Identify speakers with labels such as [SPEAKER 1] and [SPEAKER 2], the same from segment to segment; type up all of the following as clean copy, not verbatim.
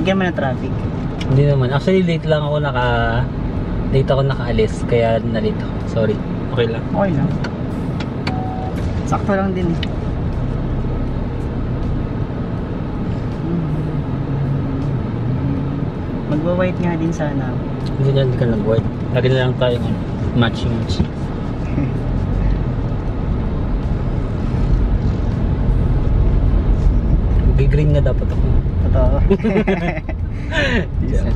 [SPEAKER 1] Hindi ka man na traffic.
[SPEAKER 2] Hindi naman. Actually, late lang ako late ako nakaalis. Kaya nalito. Sorry. Okay lang.
[SPEAKER 1] Okay lang. Sakto lang din eh. Magwa-white nga din sana.
[SPEAKER 2] Hindi ka nag-white. Lagi na lang tayo matching. Green nga dapat ako.
[SPEAKER 1] Totoo.
[SPEAKER 2] Yeah.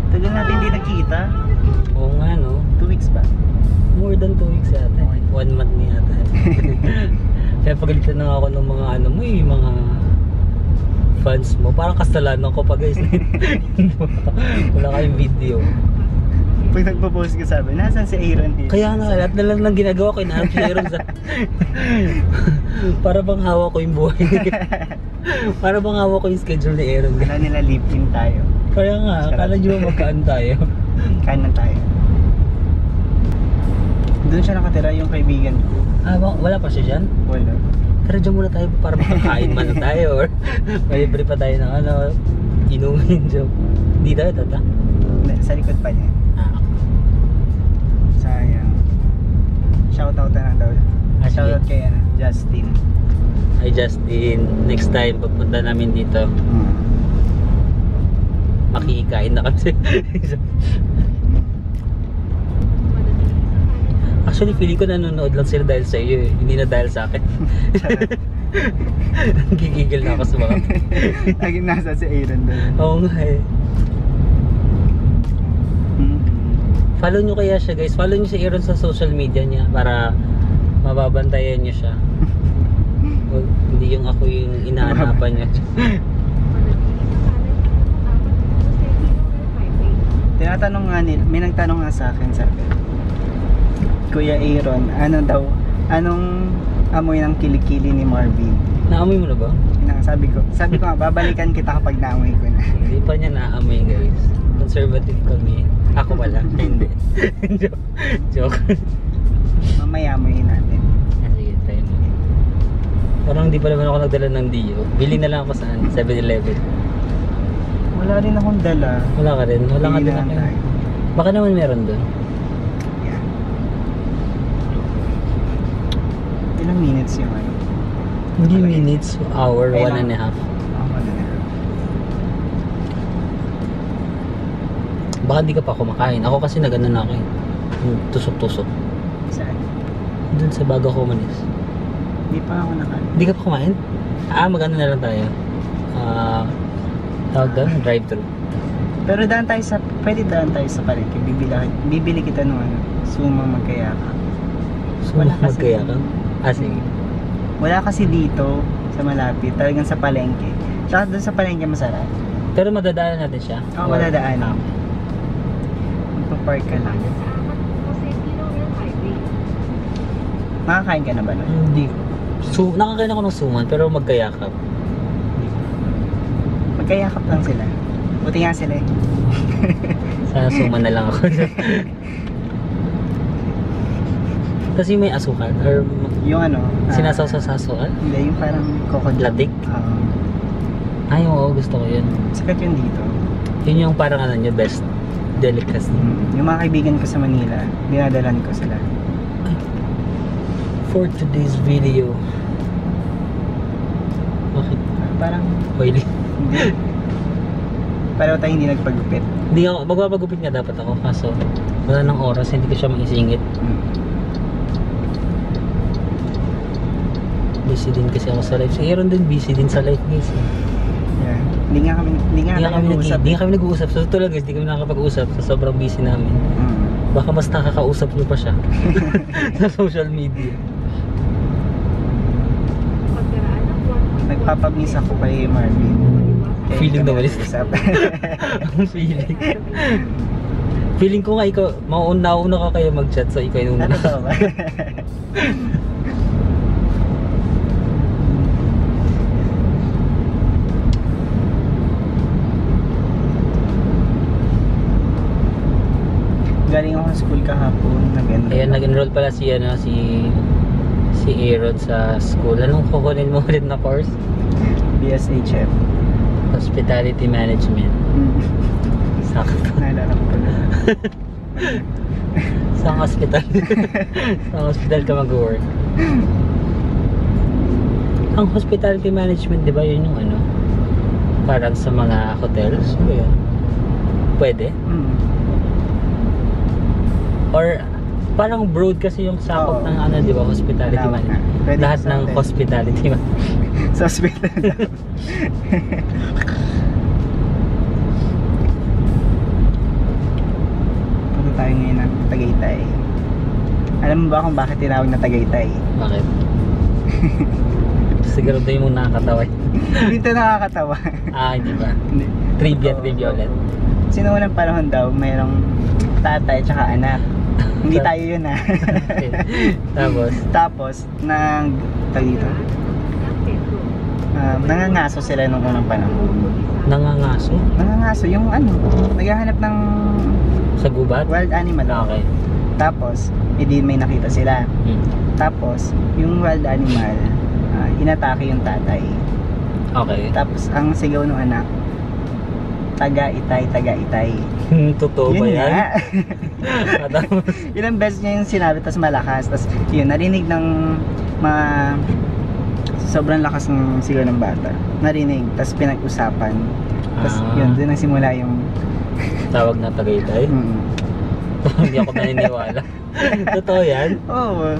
[SPEAKER 1] Tagal natin hindi nakita.
[SPEAKER 2] Oo nga no.
[SPEAKER 1] 2 weeks ba?
[SPEAKER 2] More than 2 weeks yata. 1 month na yata. Kaya pagalitan na ako ng mga mga fans mo. Parang kasalanan ko pa guys. Wala kayong video.
[SPEAKER 1] Pag nagpo-post ka sabi, nasan si Aaron here?
[SPEAKER 2] Kaya nga, lahat na lang ng ginagawa ko, inahanap si Aaron sa... Para bang hawak ko yung buhay. Para bang hawak ko yung schedule ni Aaron.
[SPEAKER 1] Kala nila live-in tayo.
[SPEAKER 2] Kaya nga, kala nyo magkaan tayo.
[SPEAKER 1] Kanan tayo. Doon siya nakatira yung kaibigan ko.
[SPEAKER 2] Ah, wala pa siya dyan?
[SPEAKER 1] Wala.
[SPEAKER 2] Tara dyan muna tayo para makakain man na tayo. Or malibre pa tayo ng inumin joke. Hindi tayo, tata?
[SPEAKER 1] Sa likod pa niya.
[SPEAKER 2] Ah,
[SPEAKER 1] sayang. Shoutout na lang daw. Shoutout kay Justin.
[SPEAKER 2] Hi Justin, next time pupunta namin dito. Makikain na kasi. Actually feeling ko nanonood lang sila dahil sa iyo eh. Hindi na dahil sa akin. Gigigil na ako sa mga
[SPEAKER 1] lagi nasa si Aaron doon.
[SPEAKER 2] Oo nga eh. Follow nyo kaya siya guys. Follow nyo si Aaron sa social media niya para mababantayan nyo siya. Hindi yung ako yung inaanapan niya.
[SPEAKER 1] Tinatanong nga nila, may nagtanong nga sa akin, sabi, Kuya Aaron, anong amoy ng kilikili ni Marvin?
[SPEAKER 2] Naamoy mo na ba?
[SPEAKER 1] Sabi ko nga, babalikan kita kapag naamoy ko na.
[SPEAKER 2] Hindi pa niya naamoy guys. Conservative kami. Ako wala. Hindi. Joke.
[SPEAKER 1] Mamaya amoyin natin.
[SPEAKER 2] Sige, tayo mo. Parang hindi pa naman ako nagdala ng Dio. Bili na lang ako saan? 7-Eleven.
[SPEAKER 1] Wala rin akong dala.
[SPEAKER 2] Wala ka rin? Wala ka
[SPEAKER 1] Bili
[SPEAKER 2] din
[SPEAKER 1] na lang
[SPEAKER 2] ako.
[SPEAKER 1] tayo.
[SPEAKER 2] Baka naman meron doon.
[SPEAKER 1] Yeah. Ilang minutes yung
[SPEAKER 2] Hindi minutes, hour,
[SPEAKER 1] Ay,
[SPEAKER 2] 1.5.
[SPEAKER 1] 1.5.
[SPEAKER 2] Baka hindi ka pa kumakain. Ako kasi nagano na ako eh. Yung tusok-tusok.
[SPEAKER 1] Saan?
[SPEAKER 2] Doon sa bago ko manis.
[SPEAKER 1] Hindi pa ako nakain.
[SPEAKER 2] Hindi ka pa kumain? Magano na lang tayo. Tawag doon, drive-thru.
[SPEAKER 1] Pero pwede daan tayo sa palengke. Bibili kita ng suma magkayaka.
[SPEAKER 2] So,
[SPEAKER 1] Wala kasi
[SPEAKER 2] magkaya ka? Sige.
[SPEAKER 1] Wala kasi dito sa malapit, talagang sa palengke. Tsaka doon sa palengke masarap.
[SPEAKER 2] Pero madadaanan natin siya?
[SPEAKER 1] Oo, madadaanan. Magpa-park ka lang. Nakakain ka na ba nun?
[SPEAKER 2] Hindi. So, nakakain ako ng suman pero magkayakap.
[SPEAKER 1] Magkayakap lang sila. Buti nga sila eh.
[SPEAKER 2] Sana suman na lang ako. Kasi may asukal or
[SPEAKER 1] Yung
[SPEAKER 2] sinasaw sa asukal?
[SPEAKER 1] Hindi, yung parang crocodile.
[SPEAKER 2] Latik? Ay, oo, gusto ko yun.
[SPEAKER 1] Sikat yun dito.
[SPEAKER 2] Yun yung parang nyo, best delicacy.
[SPEAKER 1] Yung mga kaibigan ko sa Manila, dinadalan ko sila.
[SPEAKER 2] For today's video. Bakit?
[SPEAKER 1] Parang,
[SPEAKER 2] Oily.
[SPEAKER 1] hindi. Pareho tayo hindi nagpagupit.
[SPEAKER 2] Hindi ako, magpapagupit nga dapat ako. Kaso, wala ng oras, hindi ko siya maisingit. Busy din kasi ako sa live. Si Aaron din busy din sa live guys.
[SPEAKER 1] Yeah. Hindi nga kami
[SPEAKER 2] nag-uusap. So totoo lang guys, hindi kami nakakapag-usap. So sobrang busy namin. Baka mas nakakausap nyo pa siya sa social media.
[SPEAKER 1] Nagpapamiss ako kay Marvin.
[SPEAKER 2] Feeling na walis. Ang feeling. Feeling ko nga ikaw, mauna ka kaya mag-chat so ikaw yung una.
[SPEAKER 1] Totoo ba? Galing ako sa school kahapon.
[SPEAKER 2] Ayan, nag-enroll pala si Aaron sa school. Anong kukunin mo ulit na course?
[SPEAKER 1] BSHF.
[SPEAKER 2] Hospitality Management. Sakto.
[SPEAKER 1] Naalala ko pala.
[SPEAKER 2] Saan hospital? Saan hospital ka mag-work? Ang hospitality management, di ba yun yung ano? Parang sa mga hotels? Ano yun? Pwede? Or parang broad kasi yung sakop ng ano, di ba? Hospitality management. Lahat ng hospitality management.
[SPEAKER 1] Sa hospital. Punta tayo ngayon ng Tagaytay. Alam mo ba kung bakit tinawag na Tagaytay?
[SPEAKER 2] Bakit? Siguro doon yung nakakatawa.
[SPEAKER 1] Dito nakakatawa.
[SPEAKER 2] Hindi ba?
[SPEAKER 1] Hindi.
[SPEAKER 2] Trivia ulit.
[SPEAKER 1] Sino unang panahon daw, mayroong tatay tsaka anak. Hindi tayo yun
[SPEAKER 2] Okay.
[SPEAKER 1] Tapos, nangangaso sila nung unang panahon.
[SPEAKER 2] Nangangaso?
[SPEAKER 1] Nangangaso, yung ano, naghahanap ng
[SPEAKER 2] Sa gubat?
[SPEAKER 1] wild animal.
[SPEAKER 2] Okay.
[SPEAKER 1] Tapos, hindi may nakita sila. Tapos, yung wild animal, inatake yung tatay.
[SPEAKER 2] Okay.
[SPEAKER 1] Tapos, ang sigaw ng anak, taga-itay, taga-itay.
[SPEAKER 2] Totoo ba yan?
[SPEAKER 1] Nga. Ilang beses niya yung sinabi, tapos malakas. Tapos, yun, narinig ng mga sobrang lakas ng sigaw ng bata. Narinig, tapos pinag-usapan. Tapos, yun, doon nagsimula yung
[SPEAKER 2] tawag na Tagaytay? Hindi ako naniniwala. Totoo yan?
[SPEAKER 1] Oo.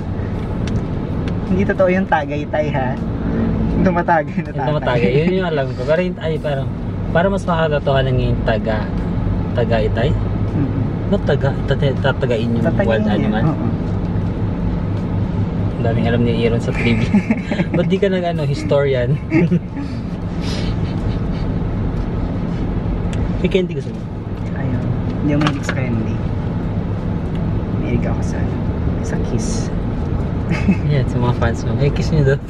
[SPEAKER 1] Hindi totoo yung Tagaytay, ha? Tumatagay na tatay.
[SPEAKER 2] Tumatagay, yun yung alam ko. Pero parang para mas makakatotohanan yung taga-itay? Ba't tatagain yung wild animal? Ang daming alam ni Aaron sa trivia. Ba't di ka historian? May candy gusto mo?
[SPEAKER 1] Ayun. Hindi ako mahilig sa candy. Mahilig ako sa kiss.
[SPEAKER 2] Yan, sa mga fans mo. Ay, kiss niyo doon.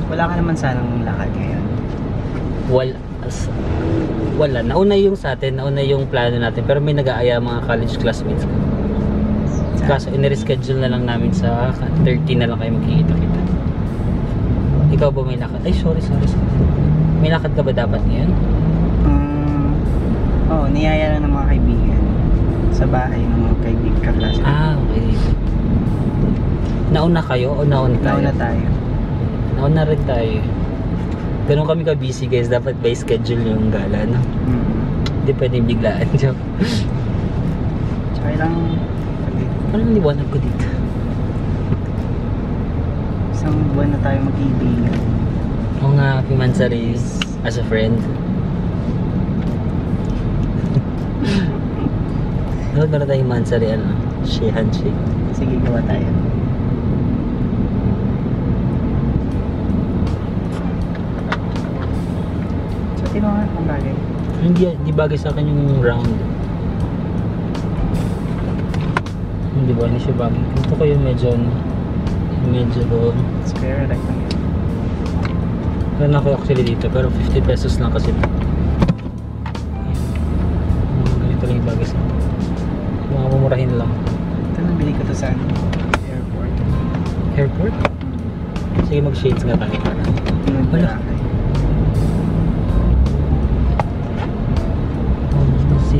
[SPEAKER 1] Wala ka naman sanang lakad ngayon.
[SPEAKER 2] Wala. Nauna yung sa atin, nauna yung plano natin. Pero may nag-aaya mga college classmates ko. Kaso in-reschedule na lang namin sa 13 na lang kayo magkikita-kita. Ikaw ba may lakad? Ay, sorry. May lakad ka ba dapat ngayon?
[SPEAKER 1] Oo, niyaya lang ng mga kaibigan. Sa bahay ng mga kaibigan kaklase.
[SPEAKER 2] Okay. Nauna kayo o nauna tayo?
[SPEAKER 1] Nauna tayo.
[SPEAKER 2] Nauna rin tayo. Ganun kami ka-busy guys. Dapat by schedule yung gala, no? Hindi pwedeng biglaan. Joke.
[SPEAKER 1] Tsaka lang
[SPEAKER 2] Anong liwanag ko dito?
[SPEAKER 1] isang buwan na tayo mag-ibigan.
[SPEAKER 2] Oo nga, Happy Mansari as a friend. Dapat meron tayong Mansari, handshake.
[SPEAKER 1] Sige, gawa tayo. So, tinungan kung bagay.
[SPEAKER 2] Hindi bagay sa akin yung round. Hindi ba? Hindi siya bagay. Gusto ko yung medyo
[SPEAKER 1] Spare like lang yun.
[SPEAKER 2] meron ako actually dito pero 50 pesos lang kasi ganito lang yung bagay sa mga mumurahin lang.
[SPEAKER 1] Ito nabili ko to sa
[SPEAKER 2] Airport? Sige, mag shades nga tayo para wala.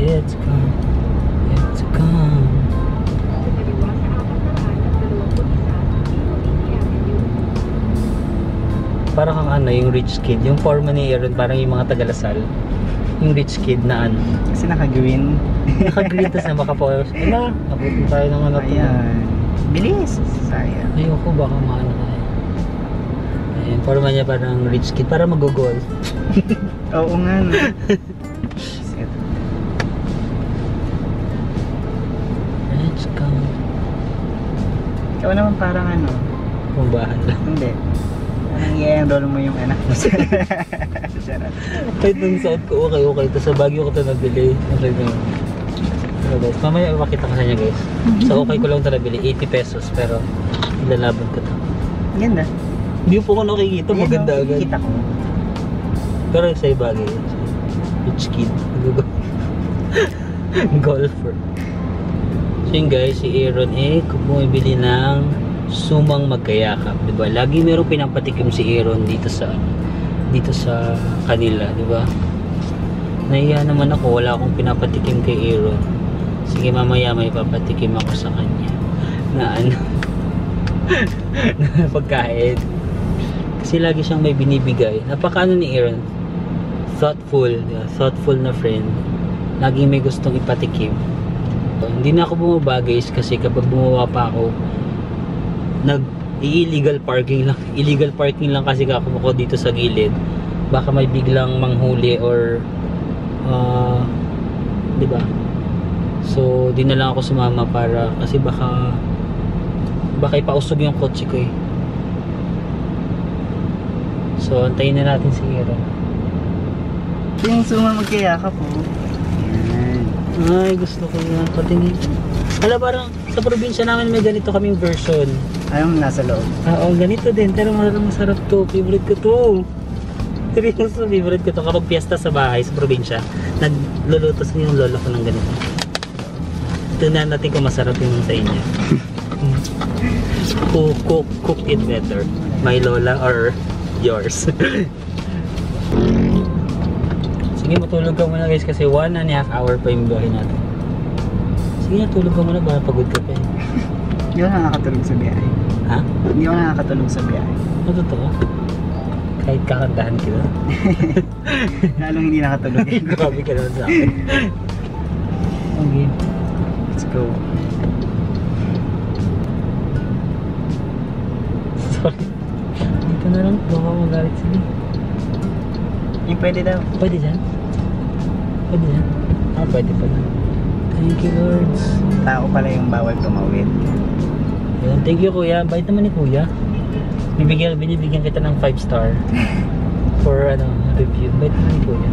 [SPEAKER 2] It's come. Parang kang yung rich kid. Yung forma ni Aaron, parang yung mga taga-Lasal. Yung rich kid na
[SPEAKER 1] Kasi naka-green.
[SPEAKER 2] Naka-green, tas na makaporos. Wala, nabutin tayo ng
[SPEAKER 1] Ayan. Bilis. Sayang.
[SPEAKER 2] Ayoko, baka maano tayo. Ayan, forma niya parang rich kid. Para mag-goal.
[SPEAKER 1] Oo nga. No. Shit.
[SPEAKER 2] Let's go.
[SPEAKER 1] Ikaw naman parang
[SPEAKER 2] Pumbahan lang.
[SPEAKER 1] Hindi. Parang i-enroll mo yung anak mo. Sarap.
[SPEAKER 2] Kahit nung saan ko, okay. Tapos sa Baguio ko ito nabili. Okay na. So guys, mamaya makita ko sa inyo guys. So okay ko lang ito nabili. 80 pesos. Pero ilalaban ko ito.
[SPEAKER 1] Ganda.
[SPEAKER 2] Hindi po ko nakikita. Maganda agad.
[SPEAKER 1] Kita ko.
[SPEAKER 2] Pero sa'yo bagay yun. Rich kid. Golfer. So yun guys, si Aaron bumibili ng sumang magkayakap, diba? Lagi merong pinapatikim si Aaron dito sa kanila, diba? Nahiya naman ako, wala akong pinapatikim kay Aaron. Sige, mamaya may papatikim ako sa kanya na ano na pagkain. Kasi lagi siyang may binibigay. Napakaano ni Aaron, thoughtful, diba? Thoughtful na friend. Laging may gustong ipatikim. Hindi na ako bumaba guys, kasi kapag bumaba pa ako, illegal parking lang kasi ako dito sa gilid. Baka may biglang manghuli or di ba? So di na lang ako sumama para kasi baka ipausog yung kotse ko eh. So antayin na natin si Hero.
[SPEAKER 1] Yung suma magkayakap po.
[SPEAKER 2] Ay, gusto ko yan. Patingin. Hala, parang sa probinsya namin may ganito kaming version.
[SPEAKER 1] Ayaw mo nasa loob.
[SPEAKER 2] Oo, ganito din. Pero masarap to. Favorite ko to. Seryoso, favorite ko to. Kapag piyesta sa bahay, sa probinsya, nagluluto sa yung lola ko ng ganito. Tignan natin kung masarap yung sa inyo. Cook it better. My lola or yours. Sige, matulog ka muna guys kasi 1.5 hour pa yung biyahe natin. Sige, tulog ka muna para pagod ka pa eh.
[SPEAKER 1] Hindi ako nakakatulog sa biyahe.
[SPEAKER 2] Ha?
[SPEAKER 1] Hindi ako nakakatulog sa biyahe.
[SPEAKER 2] Ano totoo? Kahit kakantahan kita?
[SPEAKER 1] Lalong hindi nakatulog.
[SPEAKER 2] Grabe ka naman sa akin. Okay.
[SPEAKER 1] Let's go.
[SPEAKER 2] Sorry. Dito na lang. Baka magalit sila.
[SPEAKER 1] Yung pwede daw.
[SPEAKER 2] Pwede dyan? Pwede dyan? Ah, pwede pala. Thank you, Lords.
[SPEAKER 1] Tao pala yung bawal tumawid.
[SPEAKER 2] Yun, thank you, Kuya. Bait naman ni Kuya. Binibigyan kita ng 5 star for review. Bait naman ni Kuya.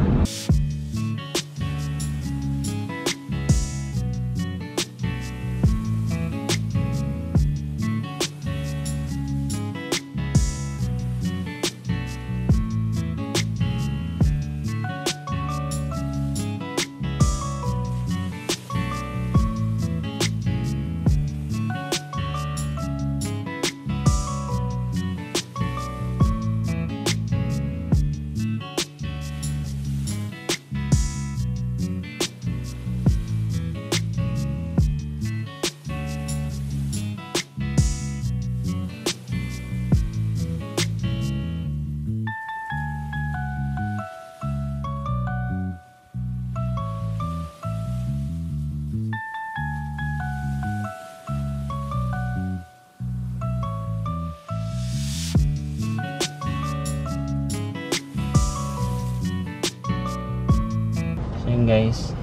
[SPEAKER 2] Guys,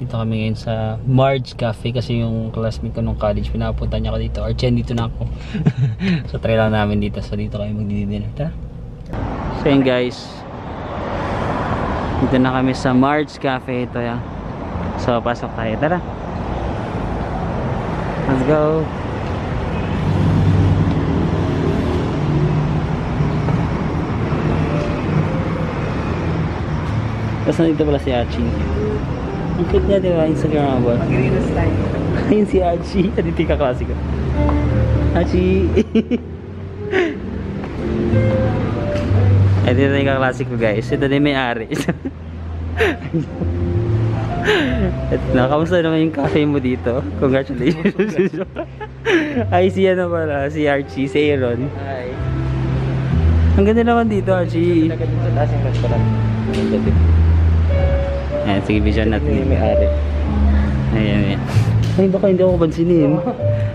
[SPEAKER 2] dito kami ngayon sa Marge Cafe kasi yung classmate ko nung college pinapunta niya ako dito, or dito na ako. So try lang namin dito, so dito kami magdi-dinner. Tara. So yun guys, dito na kami sa Marge Cafe. Ito yan. So pasok tayo, tara. Let's go. Tapos nandito pala si Archie. Ang cute niya, diba? Instagram ba?
[SPEAKER 1] Mag-reels tayo.
[SPEAKER 2] Ayun si Archie. Nandito yung kaklase ko. Archie! Ito na yung kaklase ko guys. Ito na yung may-ari. Kamusta naman yung cafe mo dito? Congratulations! Ay, si ano pala? Si Archie, si Aaron.
[SPEAKER 1] Hi.
[SPEAKER 2] Ang ganda naman dito, Archie.
[SPEAKER 1] Nagkadito sa taas yung restaurant.
[SPEAKER 2] Ayan, sige, vision natin
[SPEAKER 1] yung may-ari.
[SPEAKER 2] Ayan, ayan. Ay, baka hindi ako pansinin.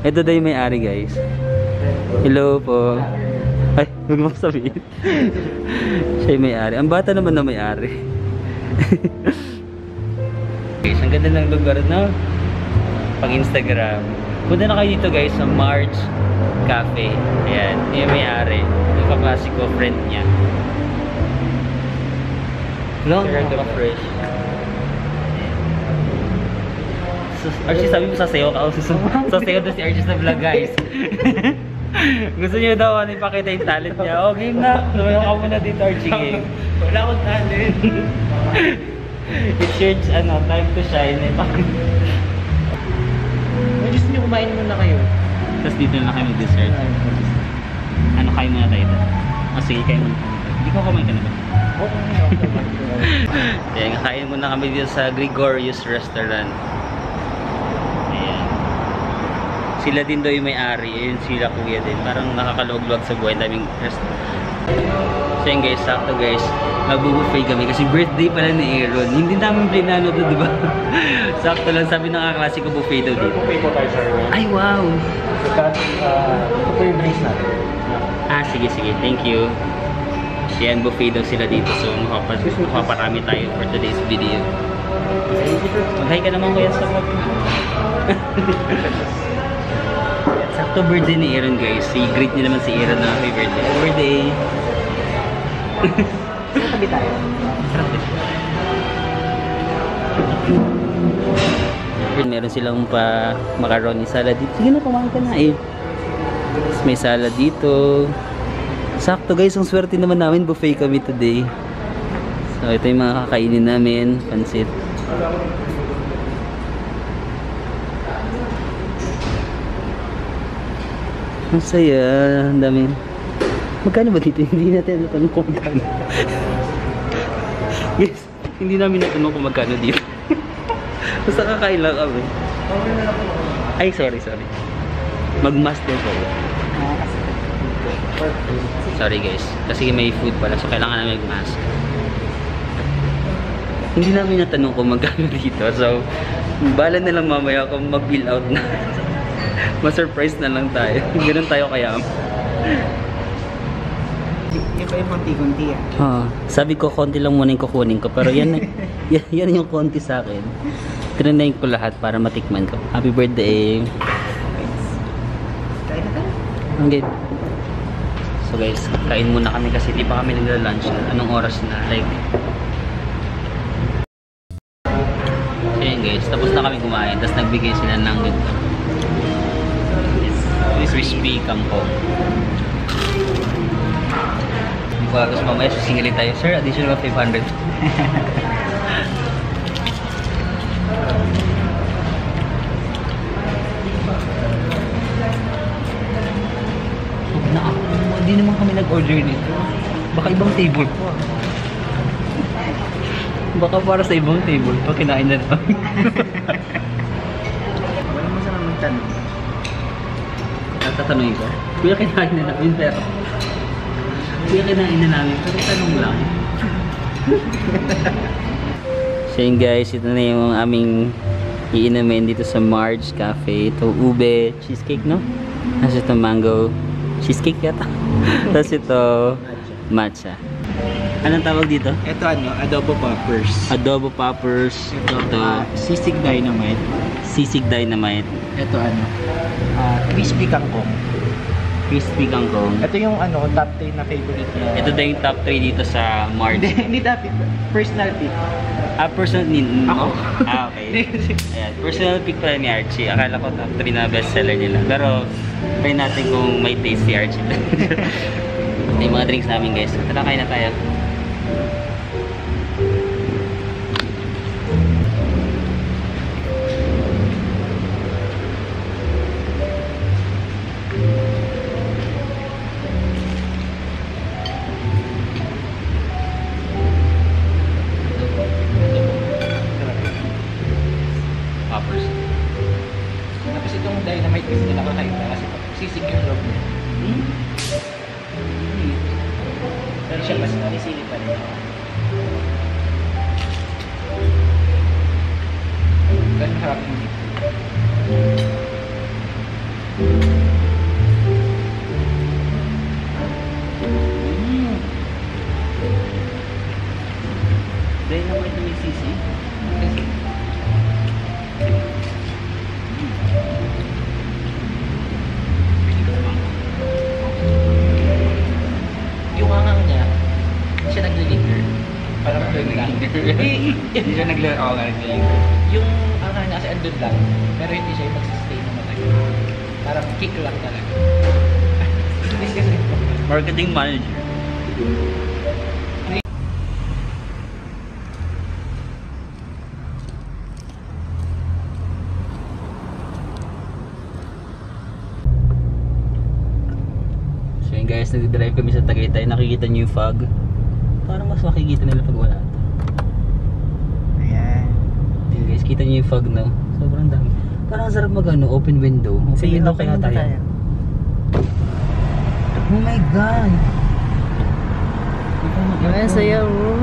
[SPEAKER 2] Ito daw yung may-ari, guys. Hello po. Ay, huwag mo sabihin. Siya yung may-ari. Ang bata naman na may-ari. Guys, ang ganda ng lugar na pang Instagram. Punta na kayo dito guys sa Marge Cafe. Ayan, yung may-ari. Yung kaklase ko, friend niya. Long, fresh. Archie, sabi mo sasayaw ka. Sasayaw doon si Archie sa vlog guys. Gusto niyo daw ano ipakita yung talent niya. Oh, game na. Lumayo ka muna dito, Archie game.
[SPEAKER 1] Wala akong talent.
[SPEAKER 2] It's your time to shine.
[SPEAKER 1] Gusto niyo kumain muna kayo.
[SPEAKER 2] Tapos dito na kayo mag-dessert. Ano kayo muna tayo? Oh, sige, kayo muna. Hindi ko kumain ka na ba? Kaya kain muna kami dito sa Gregorius Restaurant. Ayan. Sila din daw yung may-ari. Ayun sila kuya din. Parang nakakaluwag-luwag sa buhay. Daming restaurant. So yun guys, sakto guys. Magbubuffet kami kasi birthday pala ni Aaron. Hindi namin plinano to, diba? Sakto lang sabi ng kaklase ko buffet daw dito.
[SPEAKER 3] Buffet po tayo, sir.
[SPEAKER 2] Ay, wow!
[SPEAKER 3] Ito po yung drinks natin.
[SPEAKER 2] Ah, sige, sige. Thank you. Yan, buffet daw sila dito. So, makaparami tayo for today's video. Mag-hi ka naman kuya sa vlog. Sakto birthday ni Aaron guys. I-greet niyo naman si Aaron na happy birthday. Happy birthday!
[SPEAKER 1] Sabi tayo.
[SPEAKER 2] Meron silang pa macaroni salad dito. Sige na, kumain ka na eh. Tapos may salad dito. Sakto guys, ang swerte naman namin. Buffet kami today. So ito yung mga kakainin namin. Pansit. Ang saya. Ang dami. Magkano ba dito? Hindi natin natanong kung magkano. Yes, hindi namin natanong kung magkano dito. Basta kakain lang kami. Ay, sorry. Mag-mask din po. Sorry guys. Kasi may food pala. So kailangan namin mag-mask. Hindi namin natanong kung magkano dito. So, bala na lang mamaya kung mag-bill out na. Ma-surprise na lang tayo. Ganun tayo kaya.
[SPEAKER 1] Yung pa yung konti-konti ah.
[SPEAKER 2] Sabi ko konti lang muna yung kukunin ko. Pero yan, yan yung konti sa akin. Trinayin ko lahat para matikman ko. Happy birthday!
[SPEAKER 1] Kain na tayo.
[SPEAKER 2] Okay. So guys, kain muna kami kasi di pa kami nagla-lunch. Anong oras na? Like... So yun guys, tapos na kami kumain. Tapos nagbigay sila ng ganito. Crispy kangkong. Tapos mamaya susingilin tayo. Sir, additional 500. Hindi naman kami nag-order nito. Baka ibang table po. Baka para sa ibang table. Pag kinain na naman.
[SPEAKER 1] Wala mo sa magtanong.
[SPEAKER 2] Tatanungin ko. Kuya, kinain na namin pero... Kuya, kinain na namin pero tanong lang. So yun guys, ito na yung aming iinumin dito sa Marge Cafe. Ito ube cheesecake, no? Tapos ito mango cheesecake yata. Tapos ito matcha. Anong tawag dito?
[SPEAKER 1] Ito adobo poppers.
[SPEAKER 2] Adobo poppers. Ito
[SPEAKER 1] Sisig dynamite.
[SPEAKER 2] sisig dynamite.
[SPEAKER 1] Ito crispy kangkong.
[SPEAKER 2] Crispy kangkong.
[SPEAKER 1] Ito yung top 10 na favorite niya.
[SPEAKER 2] Ito daw yung top 3 dito sa Marge.
[SPEAKER 1] Hindi top 10. Personal pick.
[SPEAKER 2] Personal ni
[SPEAKER 1] Ako.
[SPEAKER 2] Okay. Ayan, personal pick pala ni Archie. Akala ko top 3 na bestseller nila. Pero try natin kung may taste si Archie. Yung mga drinks namin guys. Tara, kain na tayo. Poppers.
[SPEAKER 1] Tapos itong dynamite kasi nila kakaiba kasi sisig yung loob niya. Pero siya mas narisili pa rin. Ganun harap yung dito.
[SPEAKER 2] Dynamite na may sisi.
[SPEAKER 1] Yung angang niya, hindi siya naglilinger. Parang doon lang. Hindi siya naglilinger. Yung angang niya kasi andun lang, pero hindi siya yung magsistay na matagal. Parang kick lang talaga.
[SPEAKER 2] Marketing manager. So yun guys, nag-drive kami sa Tagaytay. Nakikita niyo yung fog. Parang mas makikita nila pag wala to.
[SPEAKER 1] Ayan.
[SPEAKER 2] Yun guys, kita niyo yung fog, no? Sobrang dami. Parang sarap mag ano, open window. Open
[SPEAKER 1] Sige,
[SPEAKER 2] window
[SPEAKER 1] open
[SPEAKER 2] kaya
[SPEAKER 1] window
[SPEAKER 2] tayo.
[SPEAKER 1] tayo.
[SPEAKER 2] Oh my god!
[SPEAKER 1] Ayan, saya, bro.